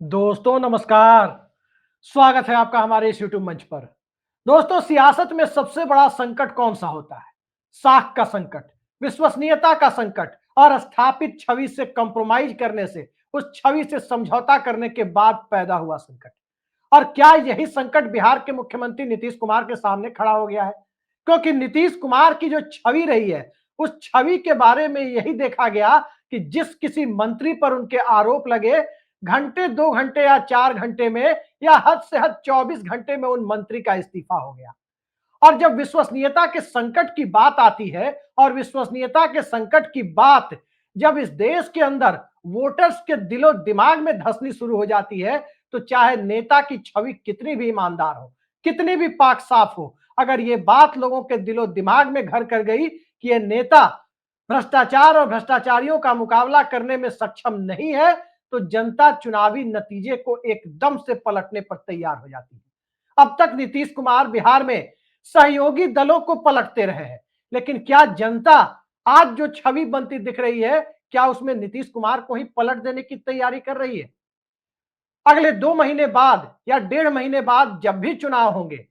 दोस्तों नमस्कार। स्वागत है आपका हमारे इस यूट्यूब मंच पर। दोस्तों, सियासत में सबसे बड़ा संकट कौन सा होता है? साख का संकट, विश्वसनीयता का संकट और स्थापित छवि से कंप्रोमाइज करने से, उस छवि से समझौता करने के बाद पैदा हुआ संकट। और क्या यही संकट बिहार के मुख्यमंत्री नीतीश कुमार के सामने खड़ा हो गया है? क्योंकि नीतीश कुमार की जो छवि रही है, उस छवि के बारे में यही देखा गया कि जिस किसी मंत्री पर उनके आरोप लगे, घंटे 2 घंटे या 4 घंटे में या हद से हद 24 घंटे में उन मंत्री का इस्तीफा हो गया। और जब विश्वसनीयता के संकट की बात आती है और विश्वसनीयता के संकट की बात जब इस देश के अंदर वोटर्स के दिलो दिमाग में धंसनी शुरू हो जाती है, तो चाहे नेता की छवि कितनी भी ईमानदार हो, कितनी भी पाक साफ हो, अगर ये बात लोगों के दिलो दिमाग में घर कर गई कि ये नेता भ्रष्टाचार और भ्रष्टाचारियों का मुकाबला करने में सक्षम नहीं है, तो जनता चुनावी नतीजे को एकदम से पलटने पर तैयार हो जाती है। अब तक नीतीश कुमार बिहार में सहयोगी दलों को पलटते रहे हैं, लेकिन क्या जनता आज जो छवि बनती दिख रही है, क्या उसमें नीतीश कुमार को ही पलट देने की तैयारी कर रही है? अगले 2 महीने बाद या 1.5 महीने बाद जब भी चुनाव होंगे,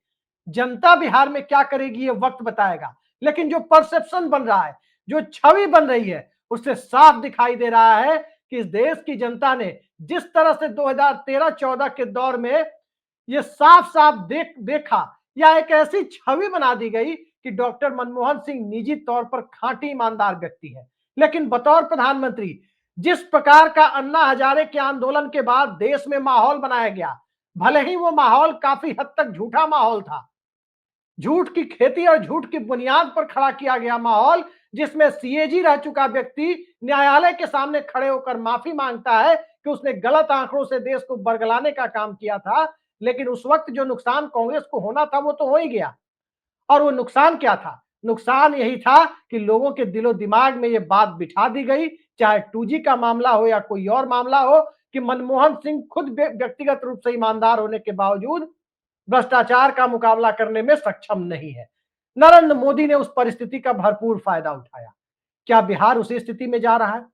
जनता बिहार में क्या करेगी ये वक्त बताएगा। लेकिन जो परसेप्शन बन रहा है, जो छवि बन रही है, उससे साफ दिखाई दे रहा है कि इस देश की जनता ने जिस तरह से 2013-14 के दौर में ये साफ साफ देखा या एक ऐसी छवि बना दी गई कि डॉक्टर मनमोहन सिंह निजी तौर पर खांटी ईमानदार व्यक्ति है, लेकिन बतौर प्रधानमंत्री जिस प्रकार का अन्ना हजारे के आंदोलन के बाद देश में माहौल बनाया गया, भले ही वो माहौल काफी हद तक झूठा माहौल था, झूठ की खेती और झूठ की बुनियाद पर खड़ा किया गया माहौल, जिसमें सीएजी रह चुका व्यक्ति न्यायालय के सामने खड़े होकर माफी मांगता है कि उसने गलत आंकड़ों से देश को बरगलाने का काम किया था। लेकिन उस वक्त जो नुकसान कांग्रेस को होना था वो तो हो ही गया। और वो नुकसान क्या था? नुकसान यही था कि लोगों के दिलो दिमाग में ये बात बिठा दी गई, चाहे 2G का मामला हो या कोई और मामला हो, कि मनमोहन सिंह खुद व्यक्तिगत रूप से ईमानदार होने के बावजूद भ्रष्टाचार का मुकाबला करने में सक्षम नहीं है। नरेंद्र मोदी ने उस परिस्थिति का भरपूर फायदा उठाया। क्या बिहार उसी स्थिति में जा रहा है?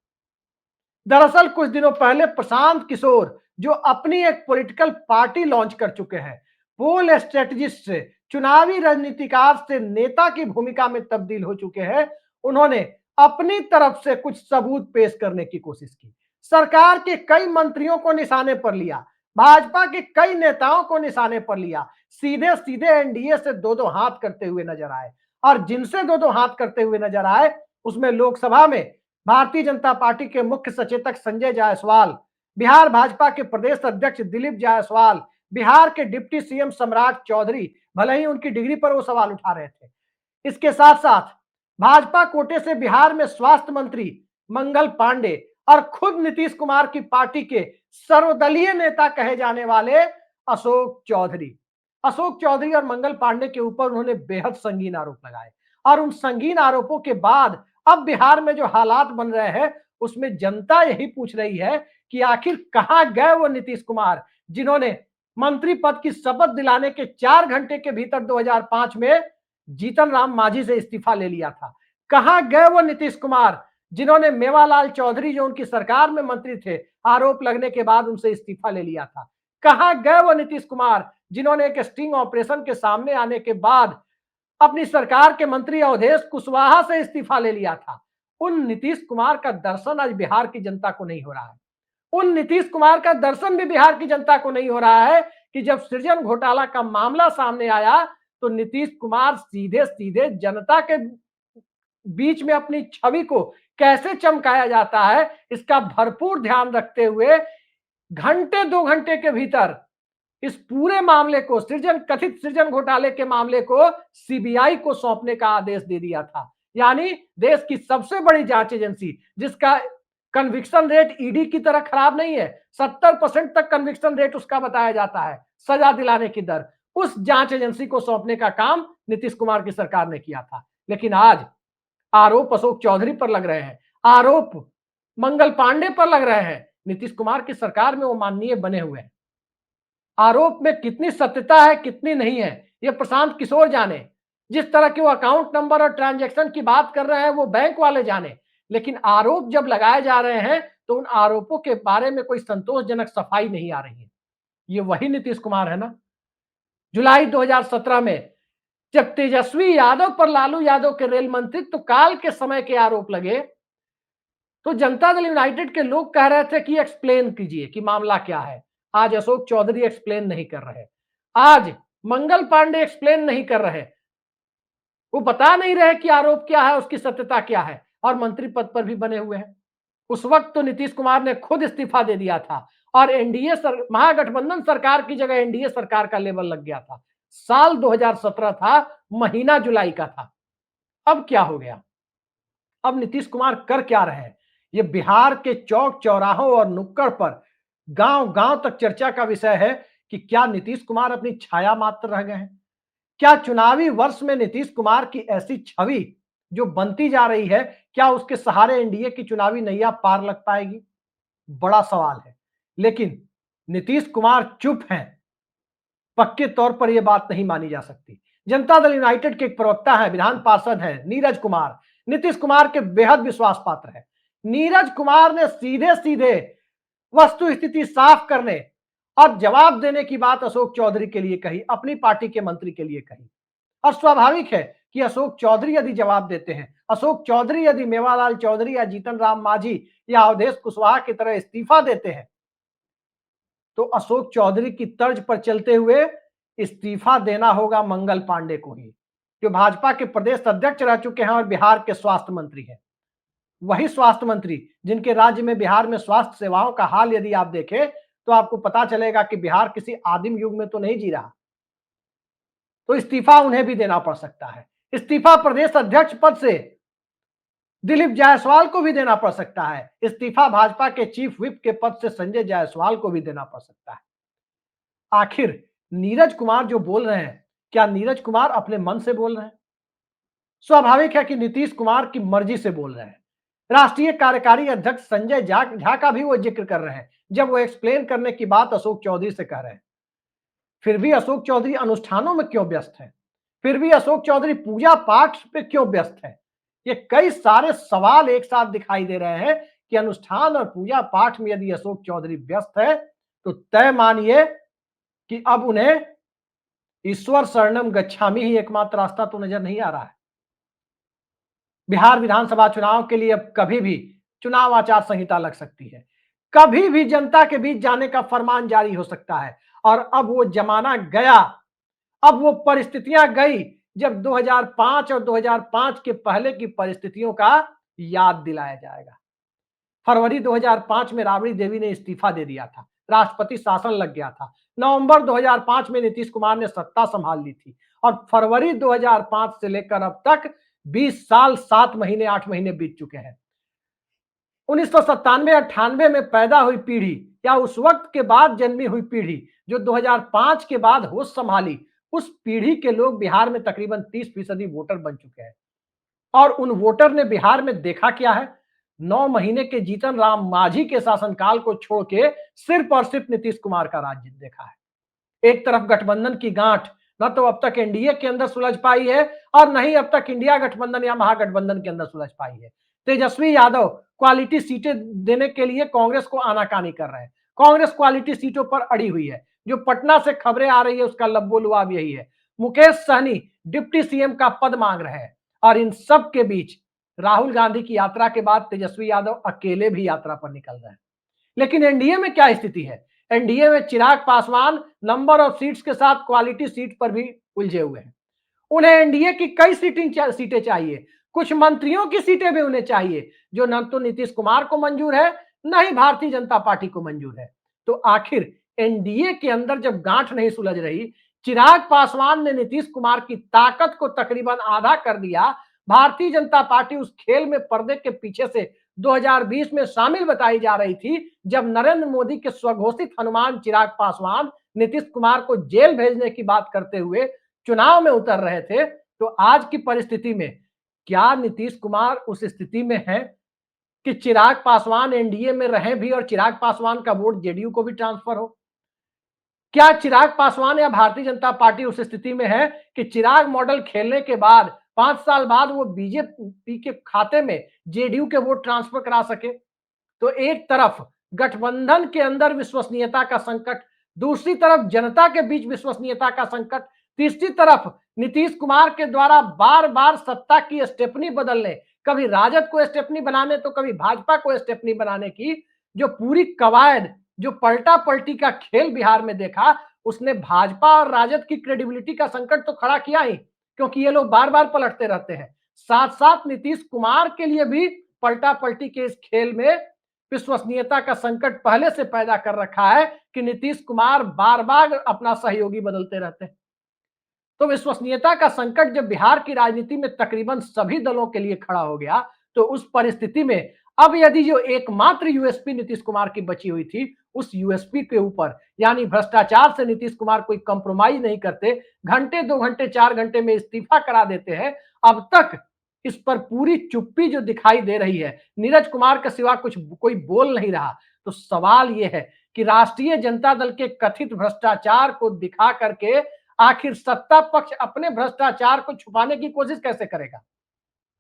दरअसल कुछ दिनों पहले प्रशांत किशोर, जो अपनी एक पॉलिटिकल पार्टी लॉन्च कर चुके हैं, पोल स्ट्रेटजिस्ट से, चुनावी रणनीतिकार से नेता की भूमिका में तब्दील हो चुके हैं, उन्होंने अपनी तरफ से कुछ सबूत पेश करने की कोशिश की। सरकार के कई मंत्रियों को निशाने पर लिया, भाजपा के कई नेताओं को निशाने पर लिया, सीधे सीधे एनडीए से दो दो हाथ करते हुए नजर आए। और जिनसे दो दो हाथ करते हुए नजर आए, उसमें लोकसभा में भारतीय जनता पार्टी के मुख्य सचेतक संजय जायसवाल, बिहार भाजपा के प्रदेश अध्यक्ष दिलीप जायसवाल, बिहार के डिप्टी सीएम सम्राट चौधरी, भले ही उनकी डिग्री पर वो सवाल उठा रहे थे। इसके साथ साथ भाजपा कोटे से बिहार में स्वास्थ्य मंत्री मंगल पांडे और खुद नीतीश कुमार की पार्टी के सर्वदलीय नेता कहे जाने वाले अशोक चौधरी और मंगल पांडे के ऊपर उन्होंने बेहद संगीन आरोप लगाए। और उन संगीन आरोपों के बाद अब बिहार में जो हालात बन रहे हैं, उसमें जनता यही पूछ रही है कि आखिर कहां गए वो नीतीश कुमार, जिन्होंने मंत्री पद की शपथ दिलाने के 4 घंटे के भीतर 2005 में जीतन राम मांझी से इस्तीफा ले लिया था। कहां गए वो नीतीश कुमार, जिन्होंने मेवालाल चौधरी, जो उनकी सरकार में मंत्री थे, आरोप लगने के बाद उनसे इस्तीफा ले लिया था। कहां गए वो नीतीश कुमार, जिन्होंने एक स्टिंग ऑपरेशन के सामने आने के बाद अपनी सरकार के मंत्री अवधेश कुशवाहा से इस्तीफा ले लिया था। उन नीतीश कुमार का दर्शन आज बिहार की जनता को नहीं हो रहा है। उन नीतीश कुमार का दर्शन भी बिहार की जनता को नहीं हो रहा है कि जब सृजन घोटाला का मामला सामने आया, तो नीतीश कुमार सीधे सीधे जनता के बीच में अपनी छवि को कैसे चमकाया जाता है, इसका भरपूर ध्यान रखते हुए घंटे 2 घंटे के भीतर इस पूरे मामले को, कथित सृजन घोटाले के मामले को सीबीआई को सौंपने का आदेश दे दिया था। यानी देश की सबसे बड़ी जांच एजेंसी, जिसका कन्विक्शन रेट ईडी की तरह खराब नहीं है, 70% तक कन्विक्शन रेट उसका बताया जाता है, सजा दिलाने की दर, उस जांच एजेंसी को सौंपने का काम नीतीश कुमार की सरकार ने किया था। लेकिन आज आरोप अशोक चौधरी पर लग रहे हैं, आरोप मंगल पांडे पर लग रहे हैं। नीतीश कुमार की सरकार में वो माननीय बने हुए हैं। आरोप में कितनी सत्यता है, कितनी नहीं है, ये प्रशांत किशोर जाने। जिस तरह के वो अकाउंट नंबर और ट्रांजैक्शन की बात कर रहे हैं, वो बैंक वाले जाने। लेकिन आरोप जब लगाए जा रहे हैं तो उन आरोपों के बारे में कोई संतोषजनक सफाई नहीं आ रही है। ये वही नीतीश कुमार है ना। जुलाई 2017 में जब तेजस्वी यादव पर लालू यादव के रेल मंत्रित्व काल के समय के आरोप लगे तो जनता दल यूनाइटेड के लोग कह रहे थे कि एक्सप्लेन कीजिए कि मामला क्या है। आज अशोक चौधरी एक्सप्लेन नहीं कर रहे, आज मंगल पांडे एक्सप्लेन नहीं कर रहे, वो बता नहीं रहे कि आरोप क्या है, उसकी सत्यता क्या है, और मंत्री पद पर भी बने हुए हैं। उस वक्त तो नीतीश कुमार ने खुद इस्तीफा दे दिया था और महागठबंधन सरकार की जगह एनडीए सरकार का लेबल लग गया था। साल 2017 था, महीना जुलाई का था। अब क्या हो गया? अब नीतीश कुमार कर क्या रहे हैं? ये बिहार के चौक चौराहों और नुक्कड़ पर गांव गांव तक चर्चा का विषय है कि क्या नीतीश कुमार अपनी छाया मात्र रह गए हैं? क्या चुनावी वर्ष में नीतीश कुमार की ऐसी छवि जो बनती जा रही है, क्या उसके सहारे एनडीए की चुनावी नैया पार लग पाएगी? बड़ा सवाल है। लेकिन नीतीश कुमार चुप हैं, पक्के तौर पर यह बात नहीं मानी जा सकती। जनता दल यूनाइटेड के एक प्रवक्ता है, विधान पार्षद है नीरज कुमार, नीतीश कुमार के बेहद विश्वास पात्र है। नीरज कुमार ने सीधे सीधे वस्तु स्थिति साफ करने और जवाब देने की बात अशोक चौधरी के लिए कही, अपनी पार्टी के मंत्री के लिए कही। और स्वाभाविक है कि अशोक चौधरी यदि जवाब देते हैं, अशोक चौधरी यदि मेवालाल चौधरी या जीतन राम मांझी या अवधेश कुशवाहा की तरह इस्तीफा देते हैं, तो अशोक चौधरी की तर्ज पर चलते हुए इस्तीफा देना होगा मंगल पांडे को ही, जो भाजपा के प्रदेश अध्यक्ष रह चुके हैं और बिहार के स्वास्थ्य मंत्री हैं। वही स्वास्थ्य मंत्री जिनके राज्य में, बिहार में स्वास्थ्य सेवाओं का हाल यदि आप देखें तो आपको पता चलेगा कि बिहार किसी आदिम युग में तो नहीं जी रहा। तो इस्तीफा उन्हें भी देना पड़ सकता है। इस्तीफा प्रदेश अध्यक्ष पद से दिलीप जायसवाल को भी देना पड़ सकता है। इस्तीफा भाजपा के चीफ व्हिप के पद से संजय जायसवाल को भी देना पड़ सकता है। आखिर नीरज कुमार जो बोल रहे हैं, क्या नीरज कुमार अपने मन से बोल रहे हैं? स्वाभाविक है कि नीतीश कुमार की मर्जी से बोल रहे हैं। राष्ट्रीय कार्यकारी अध्यक्ष संजय झा का भी वो जिक्र कर रहे हैं जब वो एक्सप्लेन करने की बात अशोक चौधरी से कह रहे हैं। फिर भी अशोक चौधरी अनुष्ठानों में क्यों व्यस्त है? फिर भी अशोक चौधरी पूजा पाठ पे क्यों व्यस्त है? ये कई सारे सवाल एक साथ दिखाई दे रहे हैं कि अनुष्ठान और पूजा पाठ में यदि अशोक चौधरी व्यस्त है तो तय मानिए कि अब उन्हें ईश्वर शरणम गच्छामि ही एकमात्र रास्ता तो नजर नहीं आ रहा है। बिहार विधानसभा चुनाव के लिए अब कभी भी चुनाव आचार संहिता लग सकती है, कभी भी जनता के बीच जाने का फरमान जारी हो सकता है। और अब वो जमाना गया, अब वो परिस्थितियां गई जब 2005 और 2005 के पहले की परिस्थितियों का याद दिलाया जाएगा। फरवरी 2005 में राबड़ी देवी ने इस्तीफा दे दिया था, राष्ट्रपति शासन लग गया था। नवंबर 2005 में नीतीश कुमार ने सत्ता संभाल ली थी और फरवरी 2005 से लेकर अब तक 20 साल 7 महीने 8 महीने बीत चुके हैं। 1997-98 में पैदा हुई पीढ़ी या उस वक्त के बाद जन्मी हुई पीढ़ी जो 2005 के बाद होश संभाली, उस पीढ़ी के लोग बिहार में तकरीबन 30% वोटर बन चुके हैं। और उन वोटर ने बिहार में देखा क्या है? 9 महीने के जीतन राम मांझी के शासनकाल को छोड़ के सिर्फ और सिर्फ नीतीश कुमार का राज्य देखा है। एक तरफ गठबंधन की गांठ न तो अब तक एनडीए के अंदर सुलझ पाई है और न ही अब तक इंडिया गठबंधन या महागठबंधन के अंदर सुलझ पाई है। तेजस्वी यादव क्वालिटी सीटें देने के लिए कांग्रेस को आनाकानी कर रहे हैं। कांग्रेस क्वालिटी सीटों पर अड़ी हुई है। जो पटना से खबरें आ रही है उसका लब्बो लुआब यही है। मुकेश सहनी डिप्टी सीएम का पद मांग रहे हैं और इन सब के बीच राहुल गांधी की यात्रा के बाद तेजस्वी यादव अकेले भी यात्रा पर निकल रहे हैं। लेकिन एनडीए में क्या स्थिति है? एनडीए में Chirag Paswan number of seats के साथ क्वालिटी सीट पर भी उलझे हुए हैं। उन्हें एनडीए की कई सीटें चाहिए, कुछ मंत्रियों की सीटें भी उन्हें चाहिए जो न तो नीतीश कुमार को मंजूर है न ही भारतीय जनता पार्टी को मंजूर है। तो आखिर एनडीए के अंदर जब गांठ नहीं सुलझ रही, चिराग पासवान ने नीतीश कुमार की ताकत को तकरीबन आधा कर दिया। भारतीय जनता पार्टी उस खेल में पर्दे के पीछे से 2020 में शामिल बताई जा रही थी जब नरेंद्र मोदी के स्वघोषित हनुमान चिराग पासवान नीतीश कुमार को जेल भेजने की बात करते हुए चुनाव में उतर रहे थे। तो आज की परिस्थिति में क्या नीतीश कुमार उस स्थिति में है कि चिराग पासवान एनडीए में रहे भी और चिराग पासवान का वोट जेडीयू को भी ट्रांसफर हो? क्या चिराग पासवान या भारतीय जनता पार्टी उस स्थिति में है कि चिराग मॉडल खेलने के बाद 5 साल बाद वो बीजेपी के खाते में जेडीयू के वोट ट्रांसफर करा सके। तो एक तरफ गठबंधन के अंदर विश्वसनीयता का संकट, दूसरी तरफ जनता के बीच विश्वसनीयता का संकट, तीसरी तरफ नीतीश कुमार के द्वारा बार बार सत्ता की स्टेपनी बदलने, कभी राजद को स्टेपनी बनाने तो कभी भाजपा को स्टेपनी बनाने की जो पूरी कवायद, जो पलटा पलटी का खेल बिहार में देखा, उसने भाजपा और राजद की क्रेडिबिलिटी का संकट तो खड़ा किया ही, क्योंकि ये लोग बार बार पलटते रहते हैं। साथ साथ नीतीश कुमार के लिए भी पलटा पलटी के इस खेल में विश्वसनीयता का संकट पहले से पैदा कर रखा है कि नीतीश कुमार बार बार अपना सहयोगी बदलते रहते हैं। तो विश्वसनीयता का संकट जब बिहार की राजनीति में तकरीबन सभी दलों के लिए खड़ा हो गया, तो उस परिस्थिति में अब यदि जो एकमात्र यूएसपी नीतीश कुमार की बची हुई थी, उस यूएसपी के ऊपर यानी भ्रष्टाचार से नीतीश कुमार कोई कंप्रोमाइज नहीं करते, घंटे 2 घंटे 4 घंटे में इस्तीफा करा देते हैं। अब तक इस पर पूरी चुप्पी जो दिखाई दे रही है, नीरज कुमार के सिवा कुछ कोई बोल नहीं रहा। तो सवाल यह है कि राष्ट्रीय जनता दल के कथित भ्रष्टाचार को दिखा करके आखिर सत्ता पक्ष अपने भ्रष्टाचार को छुपाने की कोशिश कैसे करेगा?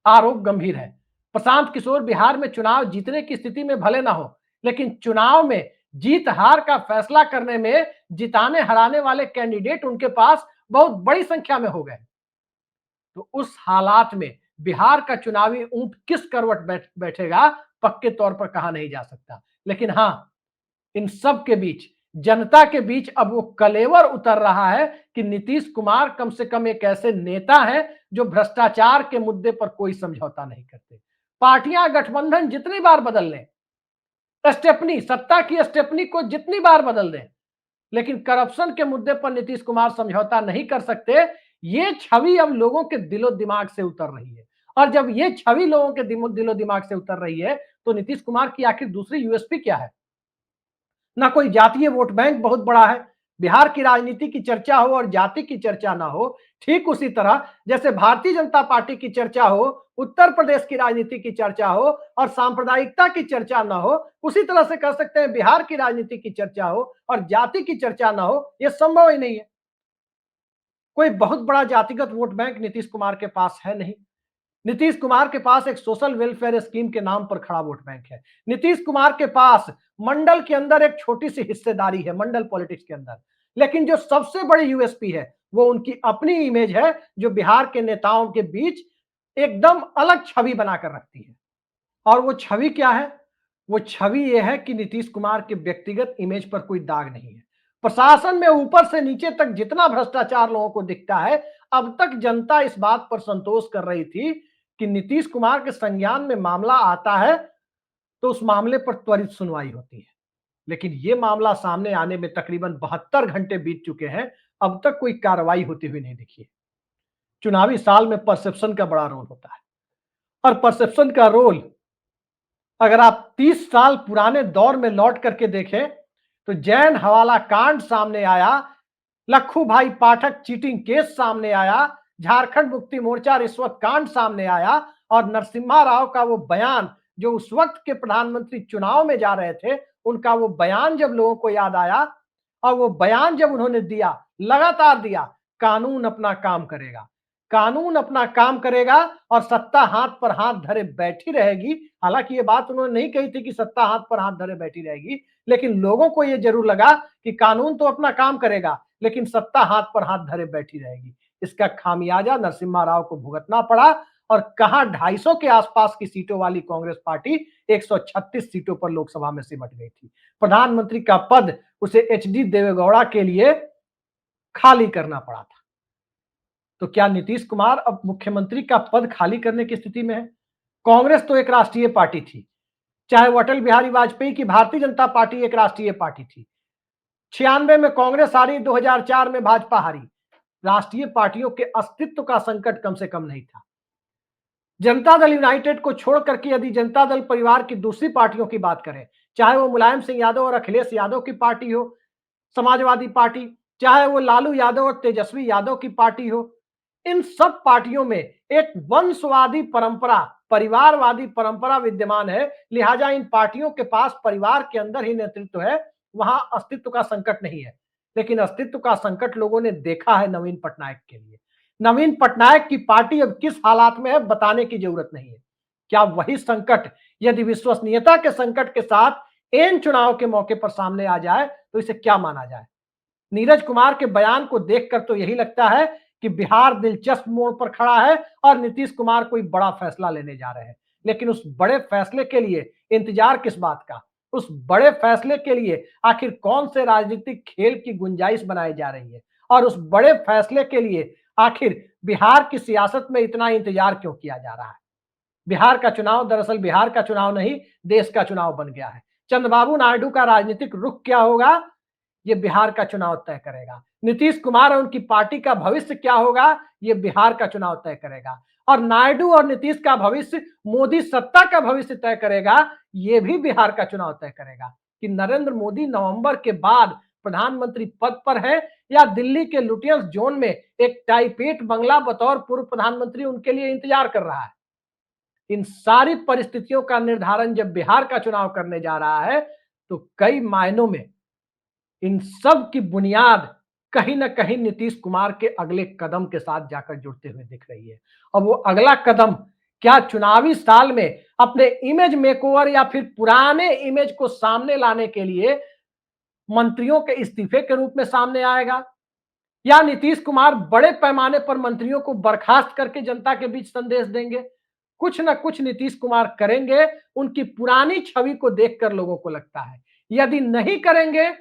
आरोप गंभीर है। प्रशांत किशोर बिहार में चुनाव जीतने की स्थिति में भले ना हो, लेकिन चुनाव में जीत हार का फैसला करने में जिताने हराने वाले कैंडिडेट उनके पास बहुत बड़ी संख्या में हो गए। तो उस हालात में बिहार का चुनावी ऊंट किस करवट बैठेगा, पक्के तौर पर कहा नहीं जा सकता। लेकिन हां, इन सब के बीच, जनता के बीच अब वो कलेवर उतर रहा है कि नीतीश कुमार कम से कम एक ऐसे नेता हैं जो भ्रष्टाचार के मुद्दे पर कोई समझौता नहीं करते। पार्टियां गठबंधन जितनी बार बदल लें, स्टेपनी, सत्ता की स्टेपनी को जितनी बार बदल दें, लेकिन करप्शन के मुद्दे पर नीतीश कुमार समझौता नहीं कर सकते। ये छवि अब लोगों के दिलो दिमाग से उतर रही है, और जब ये छवि लोगों के दिलो दिमाग से उतर रही है, तो नीतीश कुमार की आखिर दूसरी यूएसपी क्या है? ना कोई जातीय वोट बैंक बहुत बड़ा है। बिहार की राजनीति की चर्चा हो और जाति की चर्चा ना हो, ठीक उसी तरह जैसे भारतीय जनता पार्टी की चर्चा हो, उत्तर प्रदेश की राजनीति की चर्चा हो और सांप्रदायिकता की चर्चा ना हो, उसी तरह से कह सकते हैं बिहार की राजनीति की चर्चा हो और जाति की चर्चा ना हो। यह संभव ही नहीं है। कोई बहुत बड़ा जातिगत वोट बैंक नीतीश कुमार के पास है नहीं। नीतीश कुमार के पास एक सोशल वेलफेयर स्कीम के नाम पर खड़ा वोट बैंक है। नीतीश कुमार के पास मंडल के अंदर एक छोटी सी हिस्सेदारी है, मंडल पॉलिटिक्स के अंदर। लेकिन जो सबसे बड़ी यूएसपी है, वो उनकी अपनी इमेज है, जो बिहार के नेताओं के बीच एकदम अलग छवि बनाकर रखती है। और वो छवि क्या है? वो छवि ये है कि नीतीश कुमार के व्यक्तिगत इमेज पर कोई दाग नहीं है। प्रशासन में ऊपर से नीचे तक जितना भ्रष्टाचार लोगों को दिखता है, अब तक जनता इस बात पर संतोष कर रही थी कि नीतीश कुमार के संज्ञान में मामला आता है तो उस मामले पर त्वरित सुनवाई होती है। लेकिन ये मामला सामने आने में तकरीबन 72 घंटे बीत चुके हैं, अब तक कोई कार्रवाई होती हुई नहीं दिखी है। चुनावी साल में परसेप्शन का बड़ा रोल होता है, और परसेप्शन का रोल अगर आप 30 साल पुराने दौर में लौट करके देखें, तो जैन हवाला कांड सामने आया, लखू भाई पाठक चीटिंग केस सामने आया, झारखंड मुक्ति मोर्चा रिश्वत कांड सामने आया, और नरसिम्हा राव का वो बयान जो उस वक्त के प्रधानमंत्री चुनाव में जा रहे थे, उनका वो बयान जब लोगों को याद आया, और वो बयान जब उन्होंने दिया, लगातार दिया, कानून अपना काम करेगा, कानून अपना काम करेगा और सत्ता हाथ पर हाथ धरे बैठी रहेगी। हालांकि ये बात उन्होंने नहीं कही थी कि सत्ता हाथ पर हाथ धरे बैठी रहेगी, लेकिन लोगों को ये जरूर लगा कि कानून तो अपना काम करेगा, लेकिन सत्ता हाथ पर हाथ धरे बैठी रहेगी। इसका खामियाजा नरसिम्हा राव को भुगतना पड़ा, और कहां 250 के आसपास की सीटों वाली कांग्रेस पार्टी 136 सीटों पर लोकसभा में सिमट गई थी। प्रधानमंत्री का पद उसे एचडी देवेगौड़ा के लिए खाली करना पड़ा था। तो क्या नीतीश कुमार अब मुख्यमंत्री का पद खाली करने की स्थिति में है? कांग्रेस तो एक राष्ट्रीय पार्टी थी, चाहे वो अटल बिहारी वाजपेयी की भारतीय जनता पार्टी एक राष्ट्रीय पार्टी थी। 96 में कांग्रेस हारी, 2004 में भाजपा हारी। राष्ट्रीय पार्टियों के अस्तित्व का संकट कम से कम नहीं था। जनता दल यूनाइटेड को छोड़ करके यदि जनता दल परिवार की दूसरी पार्टियों की बात करें, चाहे वो मुलायम सिंह यादव और अखिलेश यादव की पार्टी हो, समाजवादी पार्टी, चाहे वो लालू यादव और तेजस्वी यादव की पार्टी हो, इन सब पार्टियों में एक वंशवादी परंपरा, परिवारवादी परंपरा विद्यमान है। लिहाजा इन पार्टियों के पास परिवार के अंदर ही नेतृत्व है, वहां अस्तित्व का संकट नहीं है। लेकिन अस्तित्व का संकट लोगों ने देखा है नवीन पटनायक के लिए। नवीन पटनायक की पार्टी अब किस हालात में है बताने की जरूरत नहीं है। क्या वही संकट यदि विश्वसनीयता के संकट के साथ एन चुनाव के मौके पर सामने आ जाए तो इसे क्या माना जाए। नीरज कुमार के बयान को देखकर तो यही लगता है कि बिहार दिलचस्प मोड़ पर खड़ा है और नीतीश कुमार कोई बड़ा फैसला लेने जा रहे हैं। लेकिन उस बड़े फैसले के लिए इंतजार किस बात का? उस बड़े फैसले के लिए आखिर कौन से राजनीतिक खेल की गुंजाइश बनाई जा रही है और उस बड़े फैसले के लिए आखिर बिहार की सियासत में इतना इंतजार क्यों किया जा रहा है? बिहार का चुनाव दरअसल बिहार का चुनाव नहीं, देश का चुनाव बन गया है। चंद्रबाबू नायडू का राजनीतिक रुख क्या होगा, ये बिहार का चुनाव तय करेगा। नीतीश कुमार और उनकी पार्टी का भविष्य क्या होगा, ये बिहार का चुनाव तय करेगा। और नायडू और नीतीश का भविष्य मोदी सत्ता का भविष्य तय करेगा, ये भी बिहार का चुनाव तय करेगा कि नरेंद्र मोदी नवंबर के बाद प्रधानमंत्री पद पर है या दिल्ली के लुटियंस जोन में एक टाइप 8 बंगला बतौर पूर्व प्रधानमंत्री उनके लिए इंतजार कर रहा है। इन सारी परिस्थितियों का निर्धारण जब बिहार का चुनाव करने जा रहा है तो कई मायनों में इन सब की बुनियाद कहीं ना कहीं नीतीश कुमार के अगले कदम के साथ जाकर जुड़ते हुए दिख रही है। और वो अगला कदम क्या चुनावी साल में अपने इमेज मेकओवर या फिर पुराने इमेज को सामने लाने के लिए मंत्रियों के इस्तीफे के रूप में सामने आएगा, या नीतीश कुमार बड़े पैमाने पर मंत्रियों को बर्खास्त करके जनता के बीच संदेश देंगे। कुछ ना कुछ नीतीश कुमार करेंगे। उनकी पुरानी छवि को देखकर लोगों को लगता है यदि नहीं करेंगे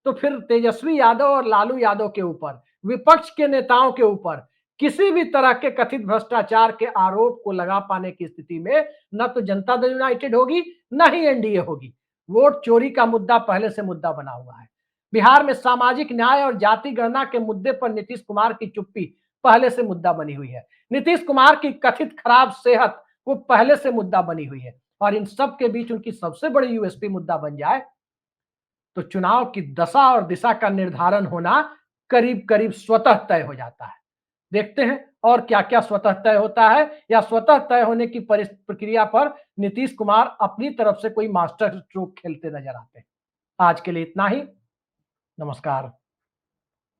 तो फिर तेजस्वी यादव और लालू यादव के ऊपर, विपक्ष के नेताओं के ऊपर किसी भी तरह के कथित भ्रष्टाचार के आरोप को लगा पाने की स्थिति में न तो जनता दल यूनाइटेड होगी न ही एनडीए होगी। वोट चोरी का मुद्दा पहले से मुद्दा बना हुआ है। बिहार में सामाजिक न्याय और जाति गणना के मुद्दे पर नीतीश कुमार की चुप्पी पहले से मुद्दा बनी हुई है। नीतीश कुमार की कथित खराब सेहत वो पहले से मुद्दा बनी हुई है। और इन सब के बीच उनकी सबसे बड़ी यूएसपी मुद्दा बन जाए तो चुनाव की दशा और दिशा का निर्धारण होना करीब करीब स्वतः तय हो जाता है। देखते हैं और क्या क्या स्वतः तय होता है या स्वतः तय होने की प्रक्रिया पर नीतीश कुमार अपनी तरफ से कोई मास्टर स्ट्रोक खेलते नजर आते हैं। आज के लिए इतना ही। नमस्कार।